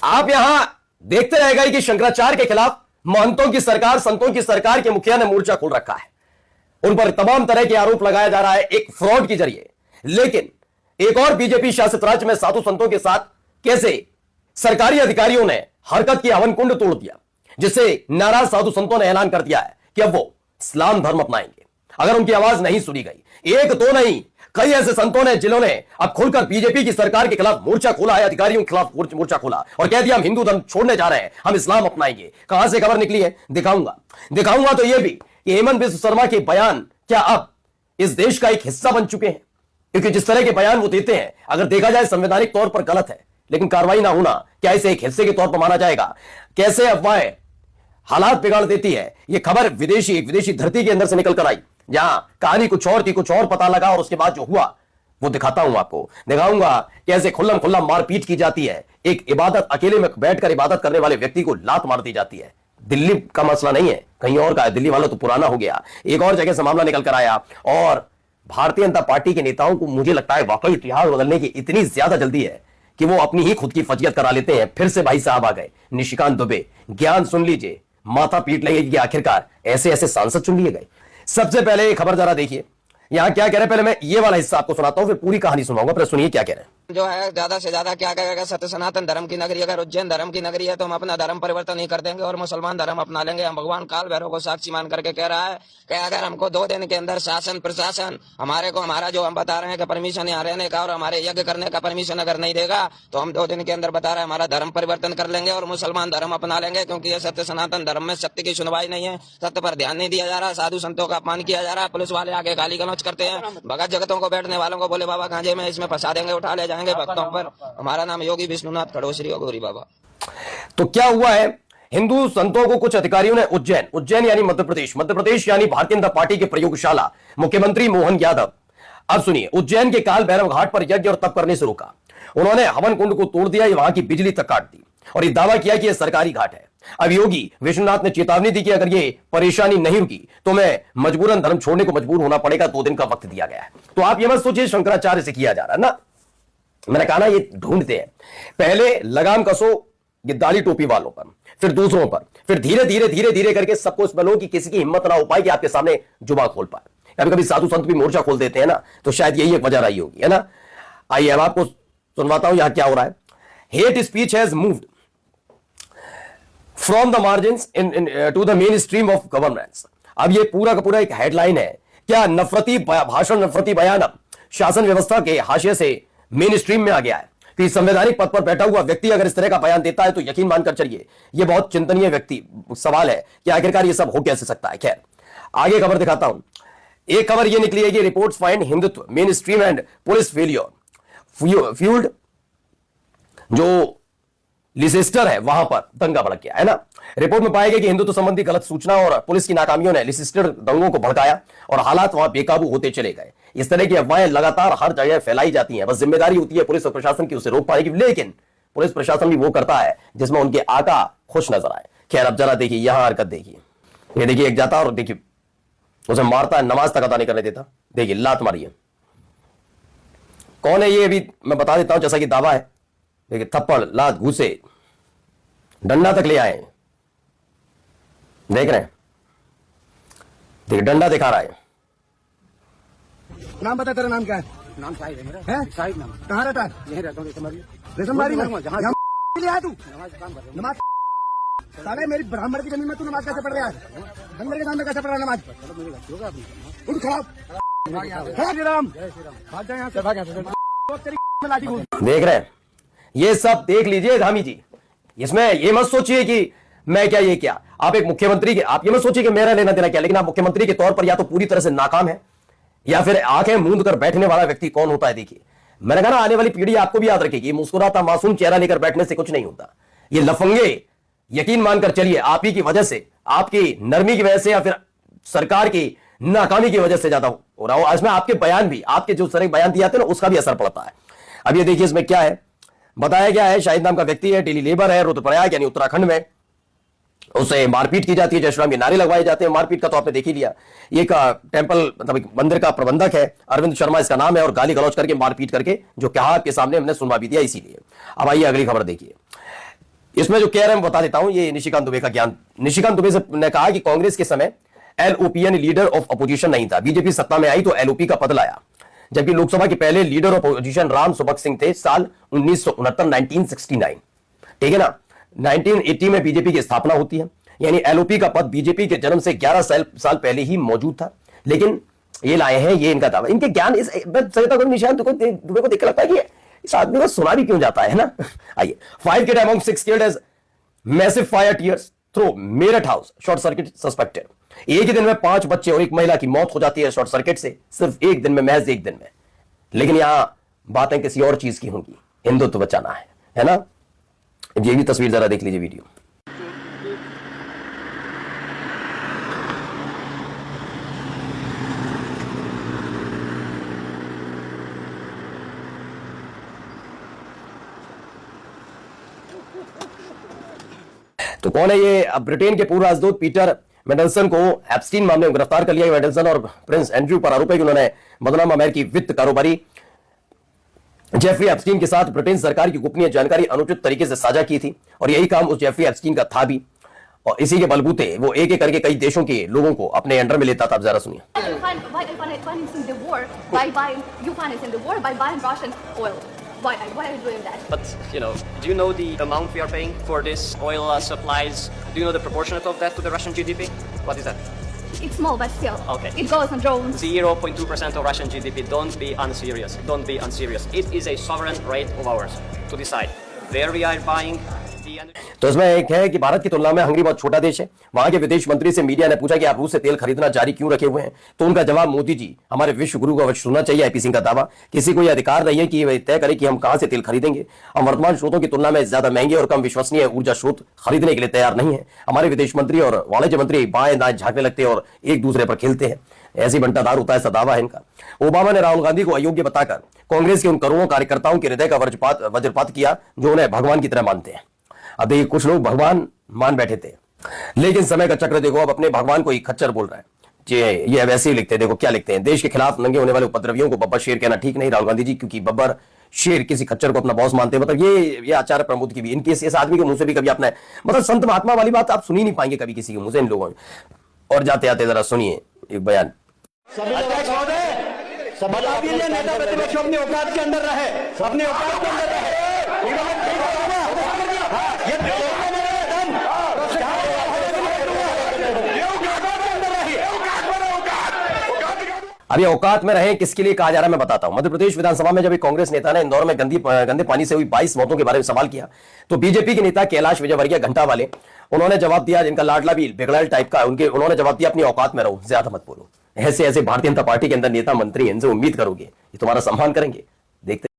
आप यहां देखते रह गए कि शंकराचार्य के खिलाफ महंतों की सरकार, संतों की सरकार के मुखिया ने मोर्चा खोल रखा है। उन पर तमाम तरह के आरोप लगाया जा रहा है एक फ्रॉड के जरिए। लेकिन एक और बीजेपी शासित राज्य में साधु संतों के साथ कैसे सरकारी अधिकारियों ने हरकत की, हवन कुंड तोड़ दिया, जिससे नाराज साधु संतों ने ऐलान कर दिया है कि अब वो इस्लाम धर्म अपनाएंगे अगर उनकी आवाज नहीं सुनी गई। एक दो नहीं, कई ऐसे संतों ने जिन्होंने अब खुलकर बीजेपी की सरकार के खिलाफ मोर्चा खोला है, अधिकारियों के खिलाफ मोर्चा खोला और कह दिया हम हिंदू धर्म छोड़ने जा रहे हैं, हम इस्लाम अपनाएंगे। कहां से खबर निकली है दिखाऊंगा तो यह भी कि हेमंत बिस्व शर्मा के बयान क्या अब इस देश का एक हिस्सा बन चुके हैं, क्योंकि जिस तरह के बयान वो देते हैं अगर देखा जाए संवैधानिक तौर पर गलत है, लेकिन कार्रवाई ना होना क्या इसे एक हिस्से के तौर पर माना जाएगा? कैसे अफवाहें हालात बिगाड़ देती है। यह खबर एक विदेशी धरती के अंदर से निकल कर आई, जहां कहानी कुछ और थी, कुछ और पता लगा और उसके बाद जो हुआ वो दिखाता हूं आपको। दिखाऊंगा कैसे खुल्लम खुल्ला मारपीट की जाती है, एक इबादत, अकेले में बैठकर इबादत करने वाले व्यक्ति को लात मार दी जाती है। दिल्ली का मसला नहीं है, कहीं और का है। दिल्ली वाला तो पुराना हो गया, एक और जगह से मामला निकल कर आया। और भारतीय जनता पार्टी के नेताओं को मुझे लगता है वाकई इतिहास बदलने की इतनी ज्यादा जल्दी है कि वो अपनी ही खुद की फजीयत करा लेते हैं। फिर से भाई साहब आ गए, निशिकांत दुबे। ज्ञान सुन लीजिए, माथा पीट लगेगी कि आखिरकार ऐसे ऐसे सांसद चुन लिए गए। सबसे पहले ये खबर जरा देखिए, यहां क्या कह रहे हैं। पहले मैं ये वाला हिस्सा आपको सुनाता हूं, फिर पूरी कहानी सुनाऊंगा। पहले सुनिए क्या कह रहे हैं। जो है ज्यादा से ज्यादा क्या कहेगा, सत्य सनातन धर्म की नगरी अगर उज्जैन धर्म की नगरी है तो हम अपना धर्म परिवर्तन नहीं कर देंगे और मुसलमान धर्म अपना लेंगे। हम भगवान काल भैरव को साक्षी मान करके कह रहा है कि अगर हमको 2 दिन के अंदर शासन प्रशासन हमारे को हमारा जो हम बता रहे हैं कि परमिशन यहाँ रहने का और हमारे यज्ञ करने का परमिशन अगर नहीं देगा तो हम 2 दिन के अंदर बता रहे हैं हमारा धर्म परिवर्तन कर लेंगे और मुसलमान धर्म अपना लेंगे। क्योंकि ये सत्य सनातन धर्म में सत्य की सुनवाई नहीं है, सत्य पर ध्यान नहीं दिया जा रहा, साधु संतों का अपमान किया जा रहा है। पुलिस वाले आगे गाली गलौज करते हैं, भगत जगतों को बैठने वालों को बोले बाबा गांजे में इसमें फंसा देंगे, उठा ले जाएंगे भक्तों पर। हमारा नाम योगी विष्णुनाथ खड़ोसरी और गौरी बाबा। तो क्या हुआ है, हिंदू संतों को कुछ अधिकारियों ने उज्जैन यानी मध्य प्रदेश यानी भारतीय जनता पार्टी के प्रयोगशाला मुख्यमंत्री मोहन यादव, अब सुनिए, उज्जैन के काल भैरव घाट पर यज्ञ और तप करने से रोका। उन्होंने हवन कुंड को तोड़ दिया, वहां की बिजली तक काट दी और यह दावा किया कि यह सरकारी घाट है। अब योगी विश्वनाथ ने चेतावनी दी कि अगर ये परेशानी नहीं रुकी तो मैं मजबूरन धर्म छोड़ने को मजबूर होना पड़ेगा। 2 दिन का वक्त दिया गया है। तो आप ये मत सोचिए शंकराचार्य से किया जा रहा है ना, मैंने कहा ना ये ढूंढते हैं। पहले लगाम कसो ये दाढ़ी टोपी वालों पर, फिर दूसरों पर, फिर धीरे धीरे करके सबको इस बलो कि किसी की हिम्मत ना हो पाए कि आपके सामने जुबान खोल पाए। कभी कभी साधु संत भी मोर्चा खोल देते हैं ना, तो शायद यही एक वजह रही होगी, है ना। आइए अब आपको सुनवाता हूं यहां क्या हो रहा है। Hate speech has moved from the margins to the mainstream of governance. अब ये पूरा का पूरा एक हेडलाइन है, क्या नफरती भाषण, नफरती बयान अब शासन व्यवस्था के हाशिए से मेन स्ट्रीम में आ गया है कि संवैधानिक पद पर बैठा हुआ व्यक्ति अगर इस तरह का बयान देता है तो यकीन मानकर चलिए यह बहुत चिंतनीय व्यक्ति सवाल है कि आखिरकार यह सब हो कैसे सकता है। खैर आगे खबर दिखाता हूं। एक खबर यह निकली है कि reports find Hindutva main stream and police failure fuelled, जो लिसेस्टर है वहां पर दंगा भड़क गया है ना। रिपोर्ट में पाया गया कि हिंदुत्व संबंधी गलत सूचना और पुलिस की नाकामियों ने लिसेस्टर दंगों को भड़काया और हालात वहां बेकाबू होते चले गए। इस तरह की अफवाहें लगातार हर जगह फैलाई जाती हैं, बस जिम्मेदारी होती है पुलिस और प्रशासन की उसे रोक पाने की। लेकिन पुलिस प्रशासन भी वो करता है जिसमें उनके आका खुश नजर आए। खैर अब जरा देखिए यहां हरकत देखिए, ये देखिए एक जाता और देखिए उसे मारता है, नमाज तक अदा नहीं करने देता। देखिए लात मारी है, कौन है ये अभी मैं बता देता हूं, जैसा कि दावा है। देखिए थप्पड़, लात, घूसे, डंडा तक ले आए, देख रहे हैं, देखिए डंडा दिखा रहा है। नाम बता, तेरा नाम क्या है? नाम शाहिद है मेरा। है? शाहिद नाम। कहाँ रहता है? यहीं रहता हूँ रेशमबाड़ी में। जहाँ यहाँ ले आया तू नमाज। साले मेरी ब्राह्मण की जमीन में तू नमाज कैसे पढ़ रहा है? बंदर के सामने कैसे पढ़ रहा है नमाज? उठ खड़ा खड़ा श्री राम, भाग जा यहाँ से। तेरी लाठी घूम। देख रहे हैं, ये सब देख लीजिए धामी जी। इसमें ये मत सोचिए कि मैं क्या ये क्या, आप एक मुख्यमंत्री के, आप ये मत सोचिए कि मेरा लेना देना क्या, लेकिन आप मुख्यमंत्री के तौर पर या तो पूरी तरह से नाकाम है या फिर आंखें मूंद कर बैठने वाला व्यक्ति कौन होता है। देखिए मैंने कहा ना आने वाली पीढ़ी आपको भी याद रखेगी, मुस्कुराता मासूम चेहरा लेकर बैठने से कुछ नहीं होता। ये लफंगे यकीन मानकर चलिए आप ही की वजह से, आपकी नरमी की वजह से या फिर सरकार की नाकामी की वजह से ज्यादा हो रहा हो। इसमें आपके बयान भी, आपके जो सारे बयान दिए जाते हैं ना उसका भी असर पड़ता है। अब ये देखिए इसमें क्या है बताया गया है, शाहिद नाम का व्यक्ति है, डेली लेबर है, रुद्रप्रयाग यानी उत्तराखंड में, उससे मारपीट की जाती है, जय श्री राम के नारे लगवाए जाते हैं। मारपीट का तो आपने देख ही लिया। ये का टेंपल मतलब मंदिर का प्रबंधक है, अरविंद शर्मा इसका नाम है, और गाली गलौज करके मारपीट करके जो कहा आपके सामने हमने सुनवा भी दिया। इसीलिए अब आइए अगली खबर देखिए। इसमें जो कह रहे हैं बता देता हूं, ये निशिकांत दुबे का ज्ञान। निशिकांत दुबे ने कहा कि कांग्रेस के समय एलओपी यानी लीडर ऑफ अपोजिशन नहीं था, बीजेपी सत्ता में आई तो एलओपी का पद लाया, जबकि लोकसभा के पहले leader of opposition Ram Subhag Singh थे साल 1969। ठीक है ना। 1980 में बीजेपी की स्थापना होती है, यानी एलओपी का पद बीजेपी के जन्म से 11 साल पहले ही मौजूद था, लेकिन ये लाए हैं, ये इनका दावा। इनके ज्ञान इस निशान दुबे को देख लगता है कि इस आदमी को सुना भी क्यों जाता है ना। आइए, 5 kid among 6 killed as massive fire tears through Meerut house, short circuit suspected. एक ही दिन में 5 बच्चे और एक महिला की मौत हो जाती है शॉर्ट सर्किट से, सिर्फ एक दिन में, महज एक दिन में। लेकिन यहां बातें किसी और चीज की होंगी, हिंदुत्व बचाना है ना। ये भी तस्वीर जरा देख लीजिए, वीडियो। तो कौन है ये? अब ब्रिटेन के पूर्व राजदूत पीटर मेंडलसन को एप्स्टीन मामले में गिरफ्तार कर लिया। मेंडलसन और प्रिंस एंड्रयू पर आरोप है कि उन्होंने बदनाम अमेरिकी वित्त कारोबारी जेफरी एप्स्टीन के साथ ब्रिटेन सरकार की गोपनीय जानकारी अनुचित तरीके से साझा की थी, और यही काम उस जेफरी एप्स्टीन का था भी, और इसी के बलबूते वो एक एक करके कई देशों के लोगों को अपने अंडर में लेता था। आप जरा सुनिए। Why are you doing that? But, do you know the amount we are paying for this oil supplies? Do you know the proportionate of that to the Russian GDP? What is that? It's small, but still. Okay. It goes on drones. 0.2% of Russian GDP. Don't be unserious. Don't be unserious. It is a sovereign right of ours to decide where we are buying the energy. तो इसमें एक है कि भारत की तुलना में Hungary बहुत छोटा देश है। वहां के विदेश मंत्री से मीडिया ने पूछा कि आप रूस से तेल खरीदना जारी क्यों रखे हुए हैं, तो उनका जवाब, मोदी जी हमारे विश्व गुरु का वचन सुनना चाहिए। आईपी सिंह का दावा, किसी को यह अधिकार नहीं है कि वह तय करे कि हम कहां से तेल खरीदेंगे। हम वर्तमान स्रोतों की तुलना में ज्यादा महंगे और कम विश्वसनीय ऊर्जा स्रोत खरीदने के लिए तैयार नहीं है। हमारे विदेश मंत्री और वाणिज्य मंत्री बाएं दाएं झांकने लगते हैं और एक दूसरे पर खेलते हैं। ऐसी बंटाधार होता है, ऐसा दावा है इनका। ओबामा ने राहुल गांधी को अयोग्य बताकर कांग्रेस के उन करोड़ों कार्यकर्ताओं के हृदय का वज्रपात किया जो उन्हें भगवान की तरह मानते हैं। अब देखिए, कुछ लोग भगवान मान बैठे थे, लेकिन समय का चक्र देखो, अब अपने भगवान को ही खच्चर बोल रहा है। ये वैसे ही लिखते हैं, देखो क्या लिखते हैं। देश के खिलाफ नंगे होने वाले उपद्रवियों को बब्बर शेर कहना ठीक नहीं राहुल गांधी जी, क्योंकि बब्बर शेर किसी खच्चर को अपना बॉस मानते हैं। मतलब ये आचार्य प्रमोद की भी, इनके इस आदमी के मुंह से भी कभी आपने, मतलब संत महात्मा वाली बात आप सुनी नहीं पाएंगे कभी किसी के मुंह से इन लोगों ने। और जाते आते जरा सुनिए एक बयान। बता दीजिए, नेता प्रतिपक्ष अपनी औकात के अंदर रहे, अपनी औकात के अंदर रहे। अभी औकात में रहे किसके लिए कहा जा रहा है मैं बताता हूं। मध्य प्रदेश विधानसभा में जब एक कांग्रेस नेता ने इंदौर में गंदे पानी से हुई 22 मौतों के बारे में सवाल किया, तो बीजेपी के नेता कैलाश विजयवर्गीय घंटा वाले, उन्होंने जवाब दिया, जिनका लाडला भी बिगड़ैल टाइप का, उन्होंने जवाब दिया, अपनी औकात में रहो, ज्यादा मत बोलो। ऐसे भारतीय जनता पार्टी के अंदर नेता मंत्री, इनसे उम्मीद करोगे ये तुम्हारा सम्मान करेंगे? देखते